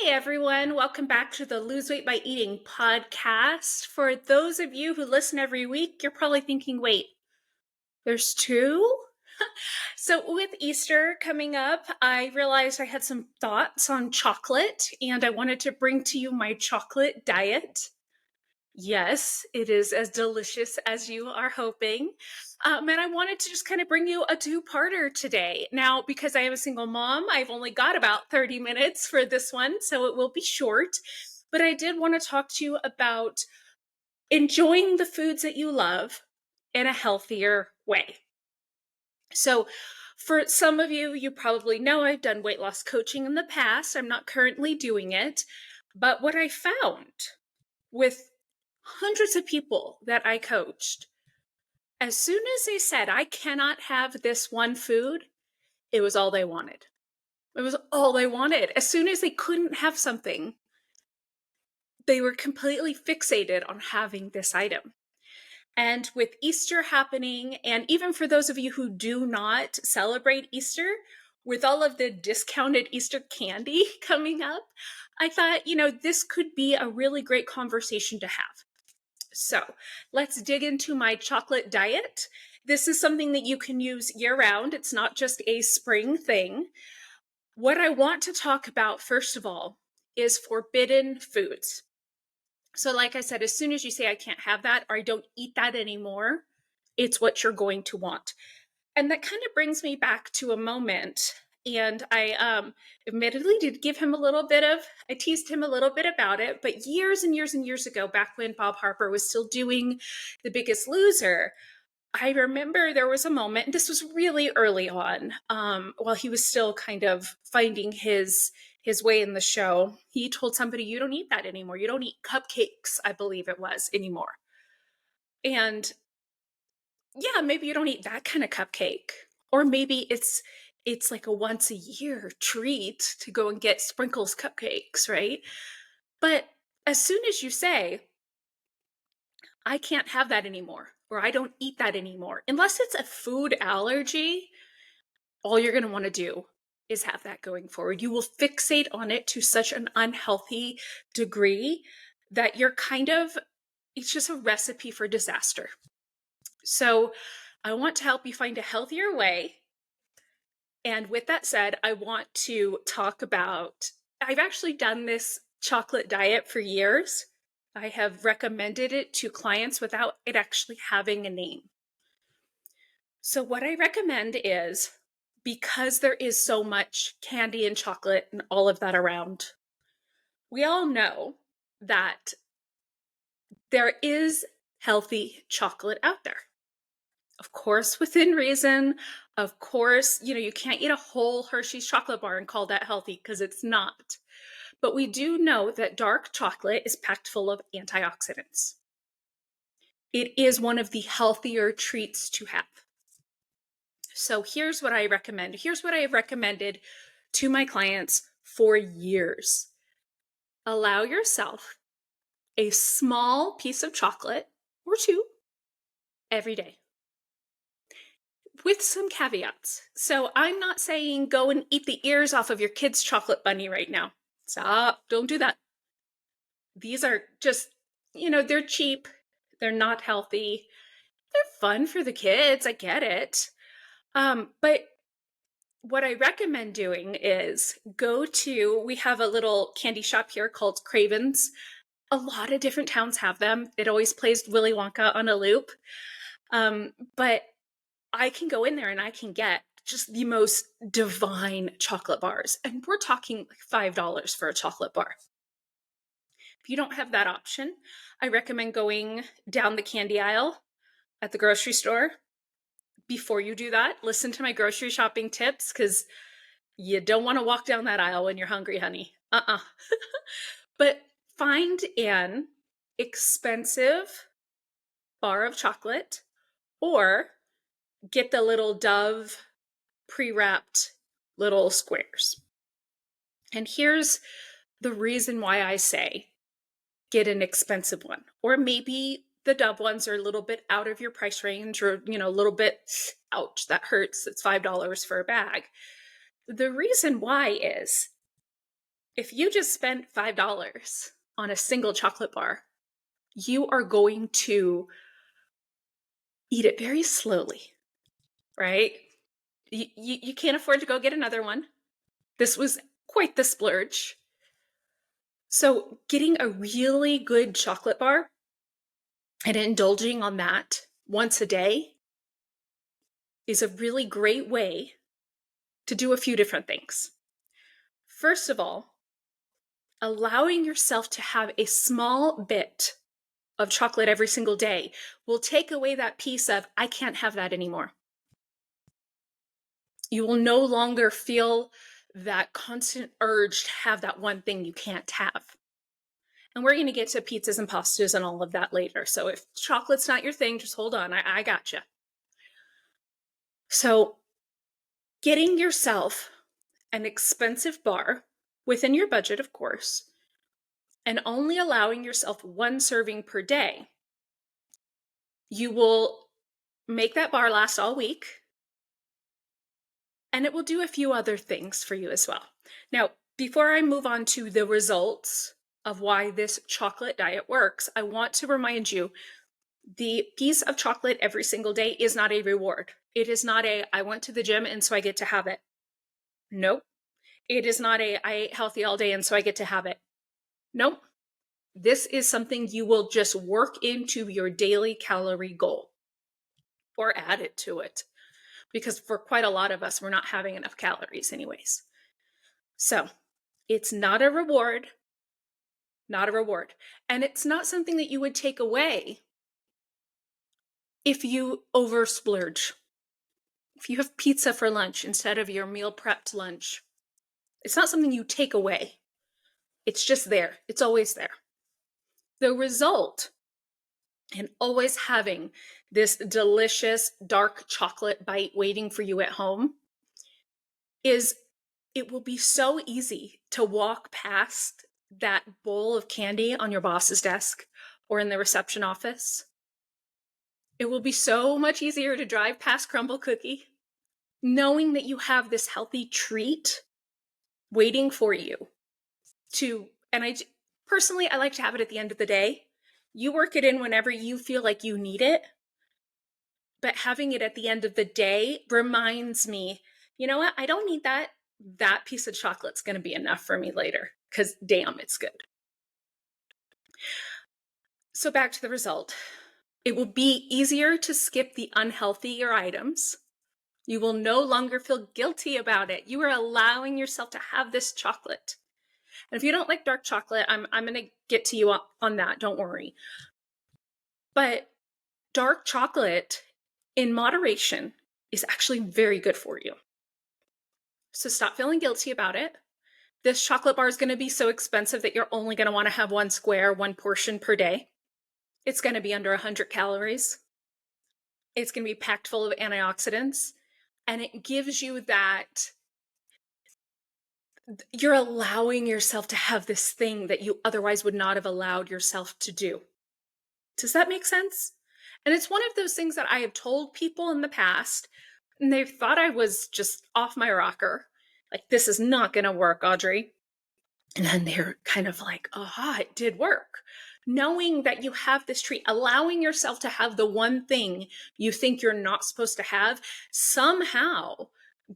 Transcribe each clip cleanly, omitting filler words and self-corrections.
Hey everyone, welcome back to the Lose Weight by Eating podcast. For those of you who listen every week, you're probably thinking, wait, there's two? So, with Easter coming up, I realized I had some thoughts on chocolate and I wanted to bring to you my chocolate diet. Yes, it is as delicious as you are hoping. And I wanted to just kind of bring you a two-parter today. Now, because I am a single mom, I've only got about 30 minutes for this one, so it will be short. But I did want to talk to you about enjoying the foods that you love in a healthier way. So, for some of you, you probably know I've done weight loss coaching in the past. I'm not currently doing it. But what I found with hundreds of people that I coached, as soon as they said, I cannot have this one food, it was all they wanted. It was all they wanted. As soon as they couldn't have something, they were completely fixated on having this item. And with Easter happening, and even for those of you who do not celebrate Easter, with all of the discounted Easter candy coming up, I thought, this could be a really great conversation to have. So let's dig into my chocolate diet. This is something that you can use year round. It's not just a spring thing. What I want to talk about, first of all, is forbidden foods. So, like I said, as soon as you say, I can't have that or I don't eat that anymore, it's what you're going to want. And that kind of brings me back to a moment. And I admittedly did give him I teased him a little bit about it, but years and years and years ago, back when Bob Harper was still doing The Biggest Loser, I remember there was a moment, and this was really early on, while he was still kind of finding his way in the show. He told somebody, "You don't eat that anymore. You don't eat cupcakes," I believe it was, anymore. And yeah, maybe you don't eat that kind of cupcake. Or maybe it's like a once a year treat to go and get sprinkles cupcakes, right? But as soon as you say, I can't have that anymore, or I don't eat that anymore, unless it's a food allergy, all you're going to want to do is have that going forward. You will fixate on it to such an unhealthy degree that it's just a recipe for disaster. So I want to help you find a healthier way. And with that said, I want to talk about, I've actually done this chocolate diet for years. I have recommended it to clients without it actually having a name. So, what I recommend is, because there is so much candy and chocolate and all of that around, we all know that there is healthy chocolate out there. Of course, within reason. Of course, you can't eat a whole Hershey's chocolate bar and call that healthy because it's not. But we do know that dark chocolate is packed full of antioxidants. It is one of the healthier treats to have. So here's what I recommend. Here's what I have recommended to my clients for years. Allow yourself a small piece of chocolate or two every day, with some caveats. So I'm not saying go and eat the ears off of your kid's chocolate bunny right now. Stop. Don't do that. These are just, they're cheap. They're not healthy. They're fun for the kids. I get it. But what I recommend doing is we have a little candy shop here called Craven's. A lot of different towns have them. It always plays Willy Wonka on a loop. But I can go in there and I can get just the most divine chocolate bars. And we're talking like $5 for a chocolate bar. If you don't have that option, I recommend going down the candy aisle at the grocery store. Before you do that, listen to my grocery shopping tips, because you don't want to walk down that aisle when you're hungry, honey. But find an expensive bar of chocolate, or get the little Dove pre-wrapped little squares. And here's the reason why I say get an expensive one. Or maybe the Dove ones are a little bit out of your price range, or, a little bit, ouch, that hurts. It's $5 for a bag. The reason why is If you just spent $5 on a single chocolate bar, you are going to eat it very slowly, right? You can't afford to go get another one. This was quite the splurge. So, getting a really good chocolate bar and indulging on that once a day is a really great way to do a few different things. First of all, allowing yourself to have a small bit of chocolate every single day will take away that piece of, I can't have that anymore. You will no longer feel that constant urge to have that one thing you can't have. And we're going to get to pizzas and pastas and all of that later. So if chocolate's not your thing, just hold on. I gotcha. So getting yourself an expensive bar within your budget, of course, and only allowing yourself one serving per day, you will make that bar last all week, and it will do a few other things for you as well. Now, before I move on to the results of why this chocolate diet works, I want to remind you the piece of chocolate every single day is not a reward. It is not a, I went to the gym and so I get to have it. Nope. It is not a, I ate healthy all day and so I get to have it. Nope. This is something you will just work into your daily calorie goal or add it to it. Because for quite a lot of us, we're not having enough calories anyways. So it's not a reward, not a reward. And it's not something that you would take away if you over splurge. If you have pizza for lunch instead of your meal prepped lunch, it's not something you take away. It's just there. It's always there. The result in always having this delicious dark chocolate bite waiting for you at home is it will be so easy to walk past that bowl of candy on your boss's desk or in the reception office. It will be so much easier to drive past Crumble Cookie, knowing that you have this healthy treat waiting for you and I personally, I like to have it at the end of the day. You work it in whenever you feel like you need it, but having it at the end of the day reminds me, you know what? I don't need that. That piece of chocolate's going to be enough for me later because damn, it's good. So back to the result. It will be easier to skip the unhealthier items. You will no longer feel guilty about it. You are allowing yourself to have this chocolate. And if you don't like dark chocolate, I'm going to get to you on that. Don't worry. But dark chocolate in moderation is actually very good for you. So stop feeling guilty about it. This chocolate bar is going to be so expensive that you're only going to want to have one square, one portion per day. It's going to be under 100 calories. It's going to be packed full of antioxidants. And it gives you that, you're allowing yourself to have this thing that you otherwise would not have allowed yourself to do. Does that make sense? And it's one of those things that I have told people in the past, and they've thought I was just off my rocker. Like, this is not going to work, Audrey. And then they're kind of like, aha, it did work. Knowing that you have this treat, allowing yourself to have the one thing you think you're not supposed to have, somehow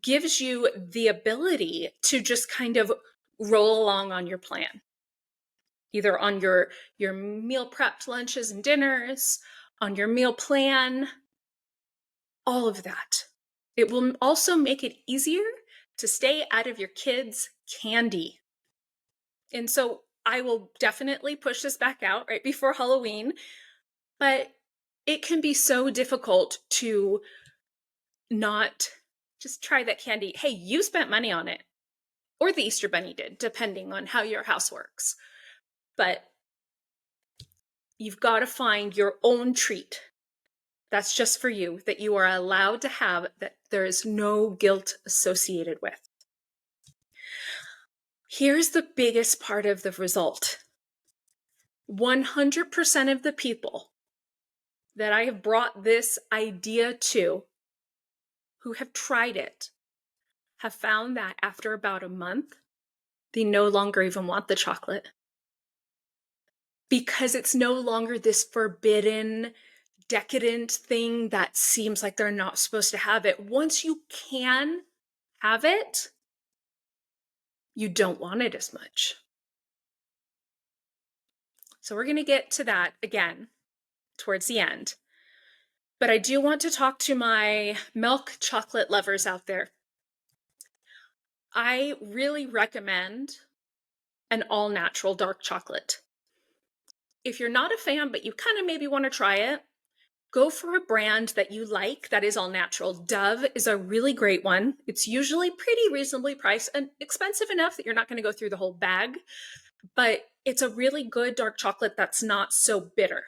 gives you the ability to just kind of roll along on your plan. Either on your meal prepped lunches and dinners, on your meal plan, all of that. It will also make it easier to stay out of your kids' candy. And so I will definitely push this back out right before Halloween, but it can be so difficult to not just try that candy. Hey, you spent money on it, or the Easter Bunny did, depending on how your house works. But you've got to find your own treat that's just for you, that you are allowed to have, that there is no guilt associated with. Here's the biggest part of the result. 100% of the people that I have brought this idea to, who have tried it, have found that after about a month, They no longer even want the chocolate because it's no longer this forbidden, decadent thing that seems like they're not supposed to have it. Once you can have it, you don't want it as much. So we're going to get to that again towards the end. But I do want to talk to my milk chocolate lovers out there. I really recommend an all-natural dark chocolate. If you're not a fan, but you kind of maybe want to try it, go for a brand that you like that is all natural. Dove is a really great one. It's usually pretty reasonably priced and expensive enough that you're not going to go through the whole bag, but it's a really good dark chocolate that's not so bitter.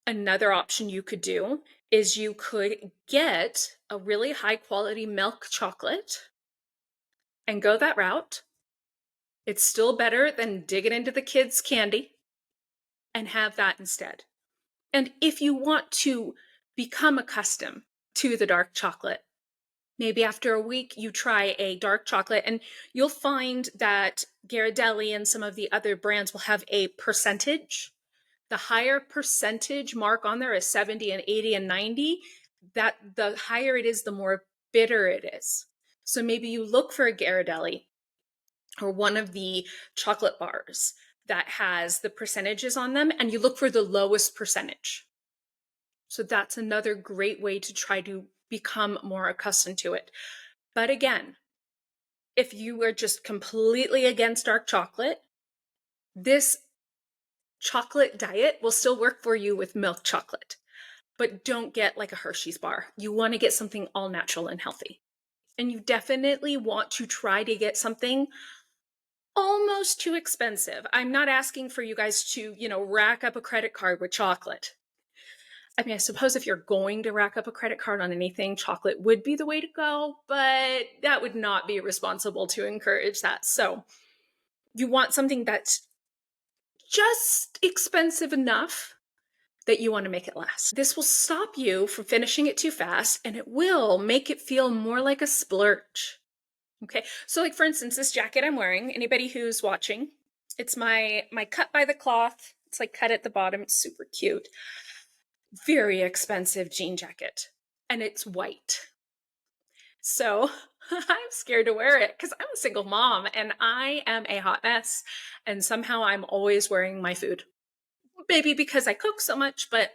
Another option you could do is you could get a really high quality milk chocolate and go that route. It's still better than digging into the kids' candy and have that instead. And if you want to become accustomed to the dark chocolate, maybe after a week you try a dark chocolate and you'll find that Ghirardelli and some of the other brands will have a percentage. The higher percentage mark on there is 70 and 80 and 90. That the higher it is, the more bitter it is. So maybe you look for a Ghirardelli or one of the chocolate bars that has the percentages on them, and you look for the lowest percentage. So that's another great way to try to become more accustomed to it. But again, if you are just completely against dark chocolate, this chocolate diet will still work for you with milk chocolate. But don't get like a Hershey's bar. You want to get something all natural and healthy. And you definitely want to try to get something almost too expensive. I'm not asking for you guys to, rack up a credit card with chocolate. I mean, I suppose if you're going to rack up a credit card on anything, chocolate would be the way to go, but that would not be responsible to encourage that. So you want something that's just expensive enough that you want to make it last. This will stop you from finishing it too fast, and it will make it feel more like a splurge. Okay, so like for instance, this jacket I'm wearing, anybody who's watching, it's my cut by the cloth. It's like cut at the bottom. It's super cute. Very expensive jean jacket, and it's white. So I'm scared to wear it because I'm a single mom and I am a hot mess, and somehow I'm always wearing my food. Maybe because I cook so much, but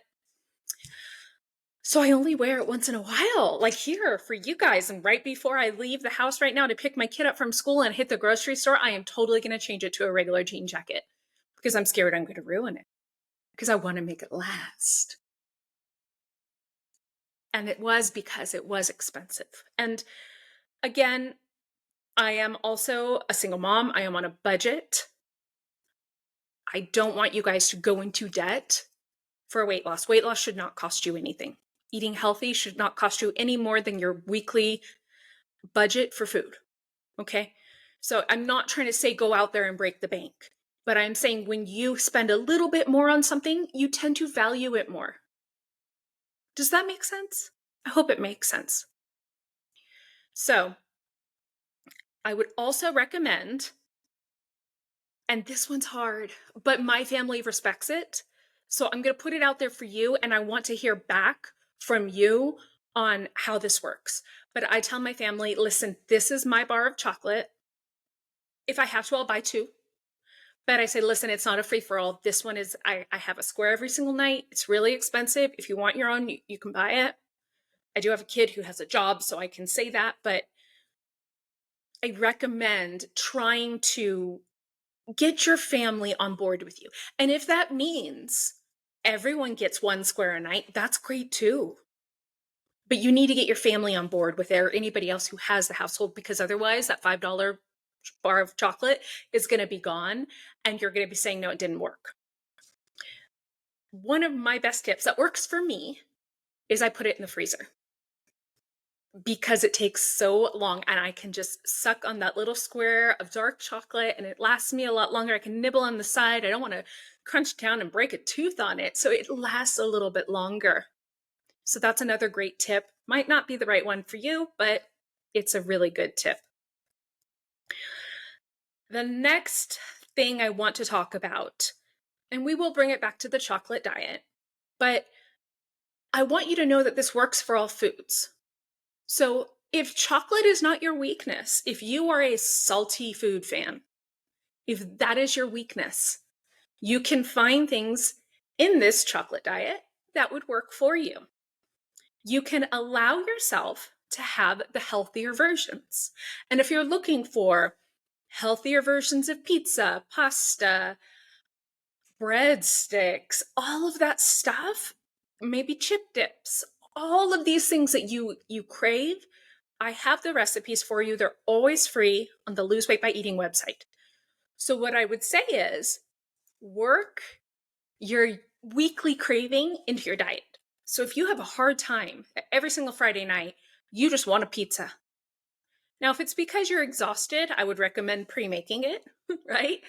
so I only wear it once in a while, like here for you guys. And right before I leave the house right now to pick my kid up from school and hit the grocery store, I am totally going to change it to a regular jean jacket because I'm scared I'm going to ruin it because I want to make it last. And it was because it was expensive. And again, I am also a single mom. I am on a budget. I don't want you guys to go into debt for weight loss. Weight loss should not cost you anything. Eating healthy should not cost you any more than your weekly budget for food. Okay? So I'm not trying to say go out there and break the bank, but I'm saying when you spend a little bit more on something, you tend to value it more. Does that make sense? I hope it makes sense. So I would also recommend, and this one's hard, but my family respects it. So I'm going to put it out there for you, and I want to hear back from you on how this works. But I tell my family, listen, this is my bar of chocolate. If I have to, I'll buy two. But I say, listen, it's not a free for all. This one is, I have a square every single night. It's really expensive. If you want your own, you can buy it. I do have a kid who has a job, so I can say that. But I recommend trying to get your family on board with you. And if that means everyone gets one square a night, that's great too. But you need to get your family on board with it or anybody else who has the household, because otherwise that $5 bar of chocolate is going to be gone and you're going to be saying, no, it didn't work. One of my best tips that works for me is I put it in the freezer because it takes so long and I can just suck on that little square of dark chocolate and it lasts me a lot longer. I can nibble on the side. I don't want to crunch down and break a tooth on it. So it lasts a little bit longer. So that's another great tip. Might not be the right one for you, but it's a really good tip. The next thing I want to talk about, and we will bring it back to the chocolate diet, but I want you to know that this works for all foods. So if chocolate is not your weakness, if you are a salty food fan, if that is your weakness, you can find things in this chocolate diet that would work for you. You can allow yourself to have the healthier versions. And if you're looking for healthier versions of pizza, pasta, breadsticks, all of that stuff, maybe chip dips, all of these things that you crave, I have the recipes for you. They're always free on the Lose Weight by Eating website. So what I would say is work your weekly craving into your diet. So if you have a hard time every single Friday night, you just want a pizza. Now, if it's because you're exhausted, I would recommend pre-making it, right?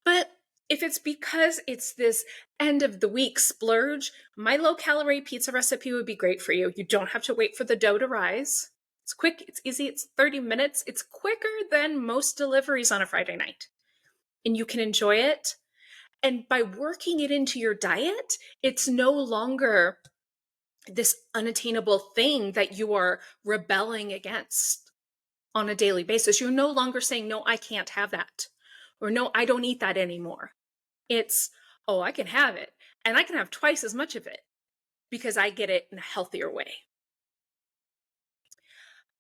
But if it's because it's this end of the week splurge, my low calorie pizza recipe would be great for you. You don't have to wait for the dough to rise. It's quick, it's easy, it's 30 minutes. It's quicker than most deliveries on a Friday night. And you can enjoy it. And by working it into your diet, it's no longer this unattainable thing that you are rebelling against on a daily basis. You're no longer saying, no, I can't have that. Or no, I don't eat that anymore. It's, oh, I can have it. And I can have twice as much of it because I get it in a healthier way.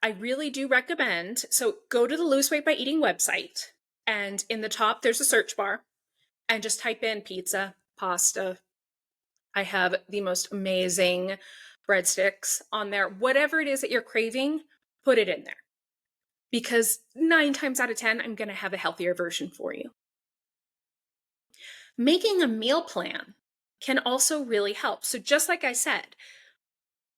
I really do recommend, so go to the Lose Weight by Eating website, and in the top, there's a search bar, and just type in pizza, pasta. I have the most amazing breadsticks on there. Whatever it is that you're craving, put it in there. Because 9 times out of 10, I'm going to have a healthier version for you. Making a meal plan can also really help. So just like I said,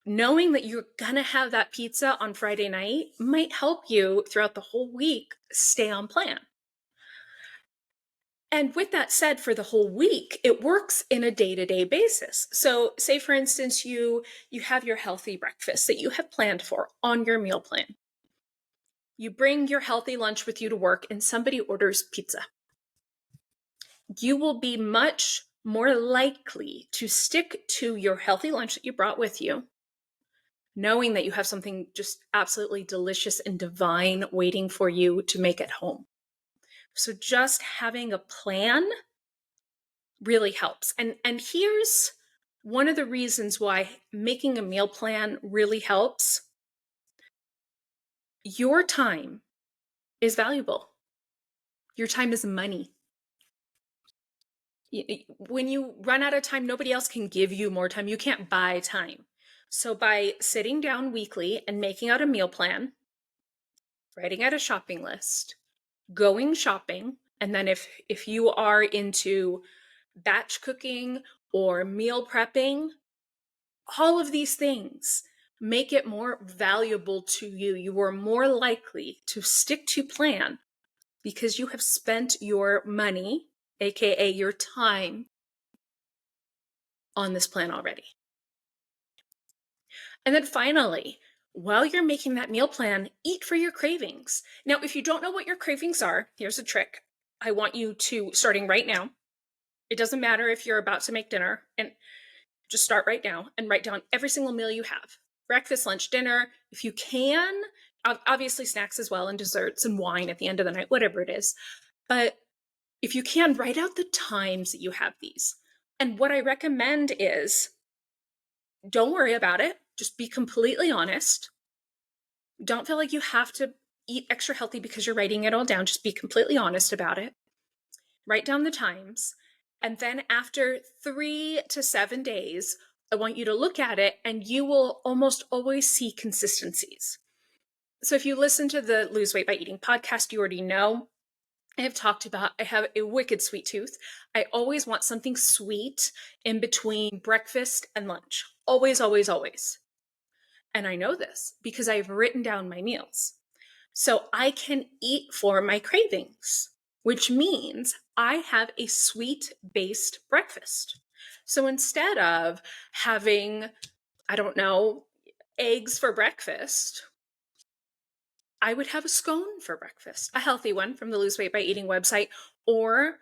knowing that you're going to have that pizza on Friday night might help you throughout the whole week stay on plan. And with that said, for the whole week, it works in a day-to-day basis. So say, for instance, you have your healthy breakfast that you have planned for on your meal plan. You bring your healthy lunch with you to work and somebody orders pizza. You will be much more likely to stick to your healthy lunch that you brought with you, knowing that you have something just absolutely delicious and divine waiting for you to make at home. So just having a plan really helps. And here's one of the reasons why making a meal plan really helps. Your time is valuable. Your time is money. When you run out of time, nobody else can give you more time. You can't buy time. So by sitting down weekly and making out a meal plan, writing out a shopping list, going shopping, and then if you are into batch cooking or meal prepping, all of these things make it more valuable to you. You are more likely to stick to plan because you have spent your money, aka your time, on this plan already. And then finally, while you're making that meal plan, eat for your cravings. Now, if you don't know what your cravings are, here's a trick. I want you to, starting right now, it doesn't matter if you're about to make dinner, and just start right now and write down every single meal you have. Breakfast, lunch, dinner, if you can, obviously snacks as well, and desserts and wine at the end of the night, whatever it is. But if you can, write out the times that you have these. And what I recommend is don't worry about it. Just be completely honest. Don't feel like you have to eat extra healthy because you're writing it all down. Just be completely honest about it. Write down the times. And then after 3 to 7 days, I want you to look at it and you will almost always see consistencies. So if you listen to the Lose Weight by Eating podcast, you already know I have talked about I have a wicked sweet tooth. I always want something sweet in between breakfast and lunch. Always, always, always. And I know this because I've written down my meals. So I can eat for my cravings, which means I have a sweet based breakfast. So instead of having, I don't know, eggs for breakfast, I would have a scone for breakfast, a healthy one from the Lose Weight by Eating website, or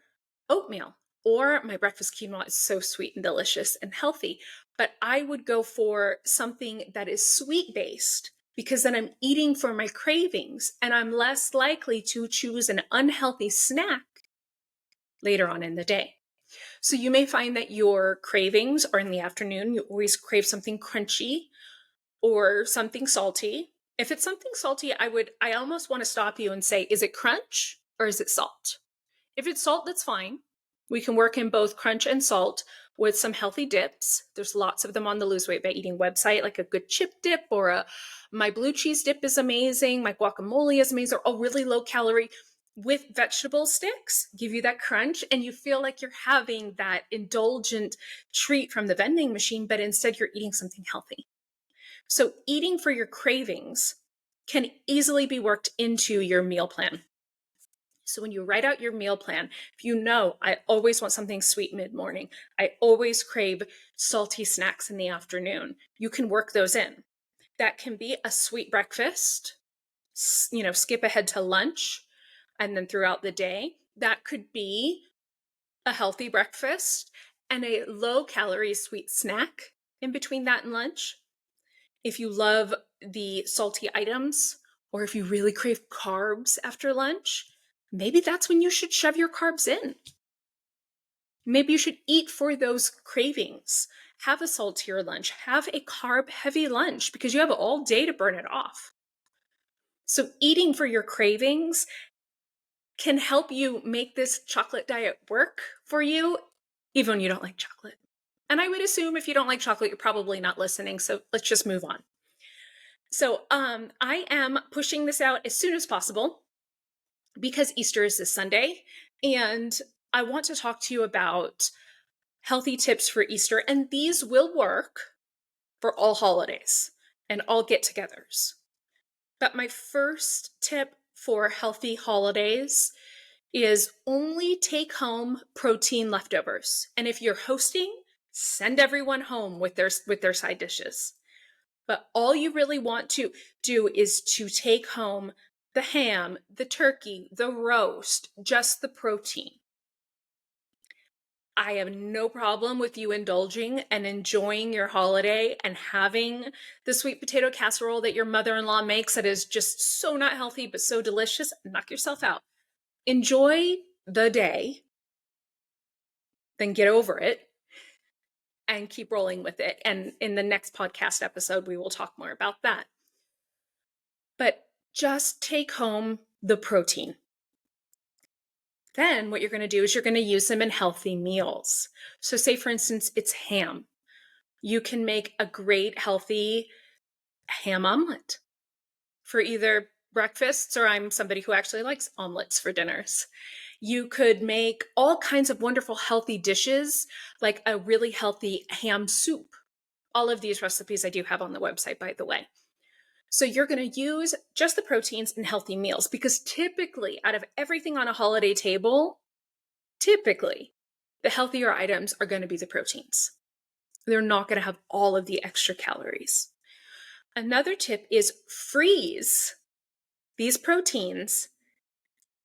oatmeal. Or my breakfast quinoa is so sweet and delicious and healthy. But I would go for something that is sweet based because then I'm eating for my cravings and I'm less likely to choose an unhealthy snack later on in the day. So you may find that your cravings are in the afternoon. You always crave something crunchy or something salty. If it's something salty, I almost want to stop you and say, is it crunch or is it salt? If it's salt, that's fine. We can work in both crunch and salt with some healthy dips. There's lots of them on the Lose Weight by Eating website, like a good chip dip or my blue cheese dip is amazing. My guacamole is amazing. Or really low calorie with vegetable sticks, give you that crunch and you feel like you're having that indulgent treat from the vending machine, but instead you're eating something healthy. So eating for your cravings can easily be worked into your meal plan. So when you write out your meal plan, if you know, I always want something sweet mid-morning, I always crave salty snacks in the afternoon, you can work those in. That can be a sweet breakfast, skip ahead to lunch, and then throughout the day. That could be a healthy breakfast and a low-calorie sweet snack in between that and lunch. If you love the salty items, or if you really crave carbs after lunch, maybe that's when you should shove your carbs in. Maybe you should eat for those cravings. Have a saltier lunch. Have a carb-heavy lunch because you have all day to burn it off. So eating for your cravings can help you make this chocolate diet work for you, even when you don't like chocolate. And I would assume if you don't like chocolate, you're probably not listening. So let's just move on. So I am pushing this out as soon as possible because Easter is this Sunday. And I want to talk to you about healthy tips for Easter. And these will work for all holidays and all get-togethers. But my first tip for healthy holidays is only take home protein leftovers. And if you're hosting, send everyone home with their side dishes. But all you really want to do is to take home the ham, the turkey, the roast, just the protein. I have no problem with you indulging and enjoying your holiday and having the sweet potato casserole that your mother-in-law makes that is just so not healthy but so delicious. Knock yourself out. Enjoy the day, then get over it and keep rolling with it. And in the next podcast episode, we will talk more about that. But just take home the protein. Then what you're going to do is you're going to use them in healthy meals. So say, for instance, it's ham. You can make a great healthy ham omelet for either breakfasts, or I'm somebody who actually likes omelets for dinners. You could make all kinds of wonderful healthy dishes, like a really healthy ham soup. All of these recipes I do have on the website, by the way. So you're going to use just the proteins in healthy meals because typically out of everything on a holiday table, typically the healthier items are going to be the proteins. They're not going to have all of the extra calories. Another tip is freeze these proteins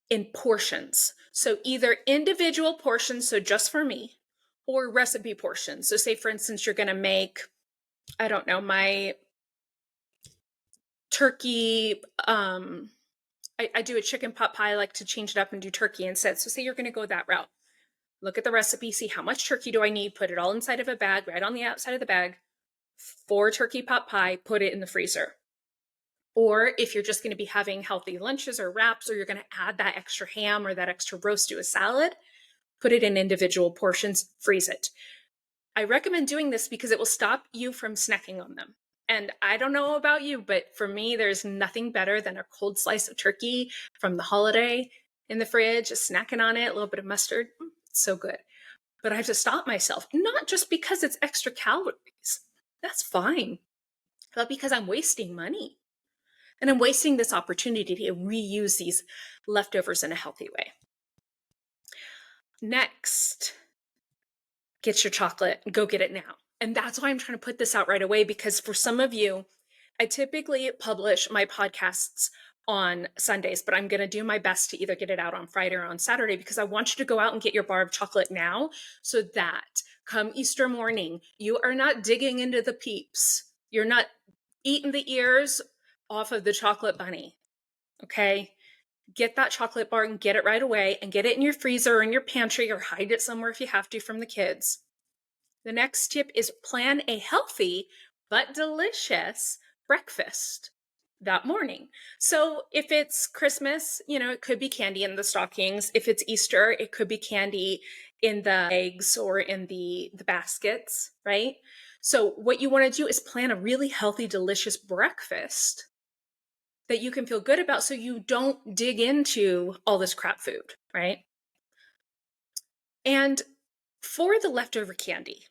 in portions. So either individual portions, so just for me, or recipe portions. So say, for instance, you're going to make, I don't know, my turkey, I do a chicken pot pie. I like to change it up and do turkey instead. So say you're going to go that route. Look at the recipe, see how much turkey do I need, put it all inside of a bag, right on the outside of the bag, for turkey pot pie, put it in the freezer. Or if you're just going to be having healthy lunches or wraps, or you're going to add that extra ham or that extra roast to a salad, put it in individual portions, freeze it. I recommend doing this because it will stop you from snacking on them. And I don't know about you, but for me, there's nothing better than a cold slice of turkey from the holiday in the fridge, just snacking on it, a little bit of mustard. It's so good. But I have to stop myself, not just because it's extra calories. That's fine. But because I'm wasting money. And I'm wasting this opportunity to reuse these leftovers in a healthy way. Next, get your chocolate, go get it now. And that's why I'm trying to put this out right away, because for some of you, I typically publish my podcasts on Sundays, but I'm going to do my best to either get it out on Friday or on Saturday because I want you to go out and get your bar of chocolate now so that come Easter morning, you are not digging into the peeps. You're not eating the ears off of the chocolate bunny. Okay? Get that chocolate bar and get it right away and get it in your freezer or in your pantry or hide it somewhere if you have to from the kids. The next tip is plan a healthy but delicious breakfast that morning. So if it's Christmas, it could be candy in the stockings. If it's Easter, it could be candy in the eggs or in the baskets, right? So what you want to do is plan a really healthy, delicious breakfast that you can feel good about so you don't dig into all this crap food, right? And for the leftover candy,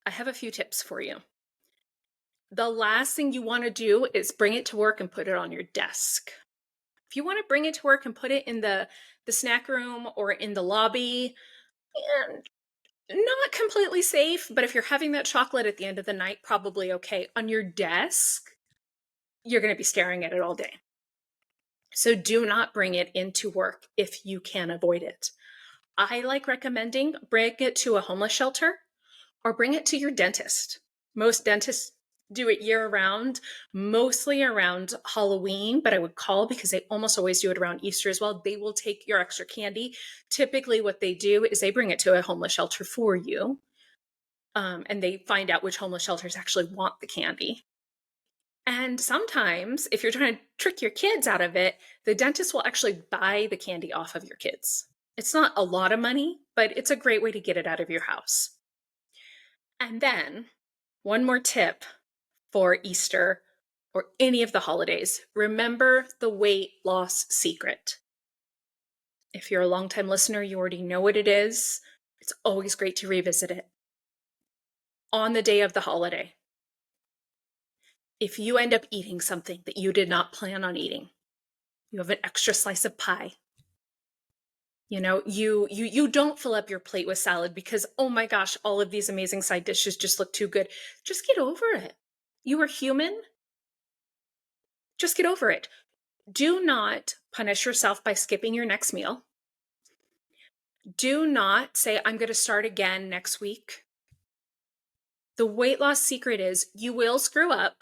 I have a few tips for you. The last thing you want to do is bring it to work and put it on your desk. If you want to bring it to work and put it in the snack room or in the lobby, and not completely safe, but if you're having that chocolate at the end of the night, probably okay. On your desk, you're going to be staring at it all day. So do not bring it into work if you can avoid it. I like recommending bring it to a homeless shelter or bring it to your dentist. Most dentists do it year round, mostly around Halloween, but I would call because they almost always do it around Easter as well. They will take your extra candy. Typically what they do is they bring it to a homeless shelter for you. And they find out which homeless shelters actually want the candy. And sometimes if you're trying to trick your kids out of it, the dentist will actually buy the candy off of your kids. It's not a lot of money, but it's a great way to get it out of your house. And then one more tip for Easter or any of the holidays. Remember the weight loss secret. If you're a longtime listener, you already know what it is. It's always great to revisit it. On the day of the holiday, if you end up eating something that you did not plan on eating, you have an extra slice of pie. You don't fill up your plate with salad because, oh my gosh, all of these amazing side dishes just look too good. Just get over it. You are human. Just get over it. Do not punish yourself by skipping your next meal. Do not say, I'm going to start again next week. The weight loss secret is you will screw up.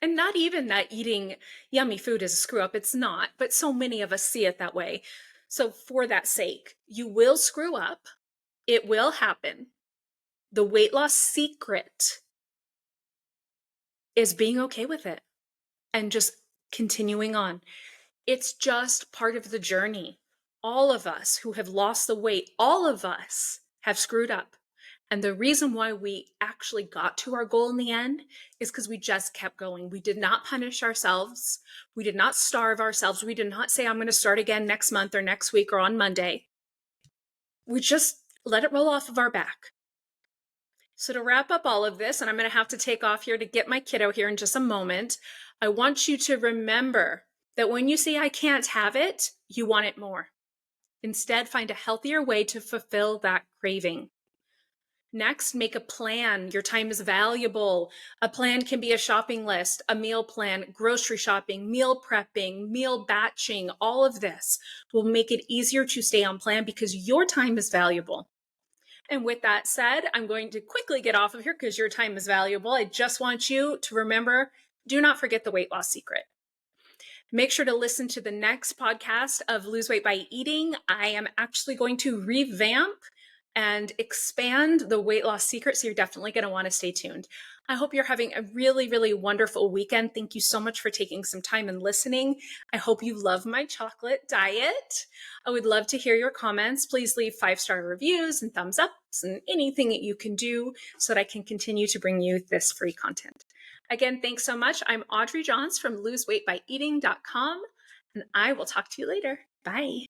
And not even that eating yummy food is a screw up. It's not, but so many of us see it that way. So for that sake, you will screw up. It will happen. The weight loss secret is being okay with it and just continuing on. It's just part of the journey. All of us who have lost the weight, all of us have screwed up. And the reason why we actually got to our goal in the end is because we just kept going. We did not punish ourselves. We did not starve ourselves. We did not say, I'm going to start again next month or next week or on Monday. We just let it roll off of our back. So to wrap up all of this, and I'm going to have to take off here to get my kiddo here in just a moment, I want you to remember that when you say I can't have it, you want it more. Instead, find a healthier way to fulfill that craving. Next, make a plan. Your time is valuable. A plan can be a shopping list, a meal plan, grocery shopping, meal prepping, meal batching. All of this will make it easier to stay on plan because your time is valuable. And with that said, I'm going to quickly get off of here because your time is valuable. I just want you to remember, do not forget the weight loss secret. Make sure to listen to the next podcast of Lose Weight by Eating. I am actually going to revamp and expand the weight loss secret, so you're definitely going to want to stay tuned. I hope you're having a really, really wonderful weekend. Thank you so much for taking some time and listening. I hope you love my chocolate diet. I would love to hear your comments. Please leave 5-star reviews and thumbs ups and anything that you can do so that I can continue to bring you this free content. Again, thanks so much. I'm Audrey Johns from loseweightbyeating.com, and I will talk to you later. Bye.